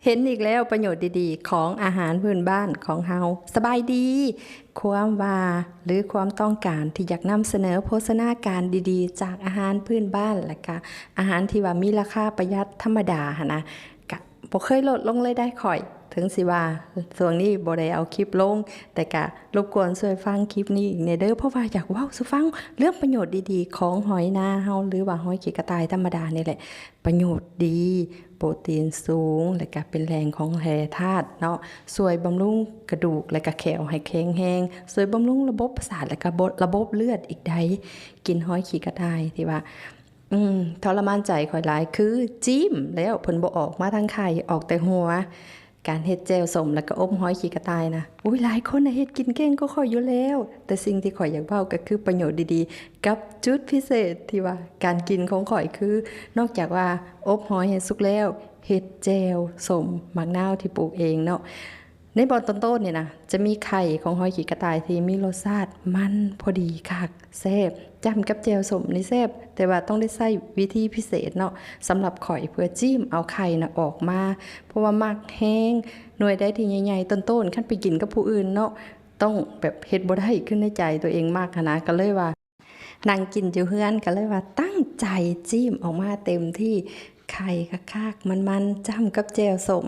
เห็นอีกแล้วประโยชน์ดีๆของอาหารพื้นบ้านของเฮาสบายดีความว่าหรือความต้องการที่อยากนำเสนอโภชนาการดีๆจากอาหารพื้นบ้านและก็อาหารที่ว่ามีราคาประหยัดธรรมดาหนะก็บ่เคยลดลงเลยได้ค่อยถึงสิว่าช่วงนี้บ่ได้เอาคลิปลงแต่ก็รบกวนช่วยฟังคลิปนี้อีกในเด้อเพราะว่าอยากเว้าสู่ฟังเรื่องประโยชน์ดีๆของหอยนาเฮาหรือว่าหอยขีกระต่ายธรรมดานี่แหละประโยชน์ดีโปรตีนสูงและก็เป็นแหล่งของแร่ธาตุเนาะช่วยบำรุงกระดูกและก็แขวให้แข็งแรงช่วยบำรุงระบบประสาทและก็ระบบเลือดอีกใดกินหอยขีกระต่ายที่ว่าทรมานใจข่อยหลายคือจิ้มแล้วเพิ่นบ่ออกมาทางไข่ออกแต่หัวการเฮ็ดแจ่วส้มแล้วก็อบหอยขี้กระต่ายนะอุ้ยหลายคนน่ะเฮ็ดกินเก่งก็ข่อยอยู่แล้วแต่สิ่งที่ข่อยอยากเว้าก็คือประโยชน์ดีๆกับจุดพิเศษที่ว่าการกินของข่อยคือนอกจากว่าอบหอยให้สุกแล้วเฮ็ดแจ่วส้มมะนาวที่ปลูกเองเนาะในบอนต้นๆเนี่ยนะจะมีไข่ของหอยขี้กระต่ายที่มีรสชาติมันพอดีคักแซ่บจ้ำกับแจ่วส้มนี่แซ่บแต่ว่าต้องได้ใช้วิธีพิเศษเนาะสำหรับข่อยเพื่อจิ้มเอาไข่น่ะออกมาเพราะว่ามักแห้งหน่วยได้ที่ใหญ่ๆต้นๆคันไปกินกับผู้อื่นเนาะต้องแบบเฮ็ดบ่ได้ขึ้นในใจตัวเองมากนะก็เลยว่านั่งกินอยู่เฮือนก็เลยว่าตั้งใจจิ้มออกมาเต็มที่ไข่คักๆมันๆจ้ำกับแจ่วส้ม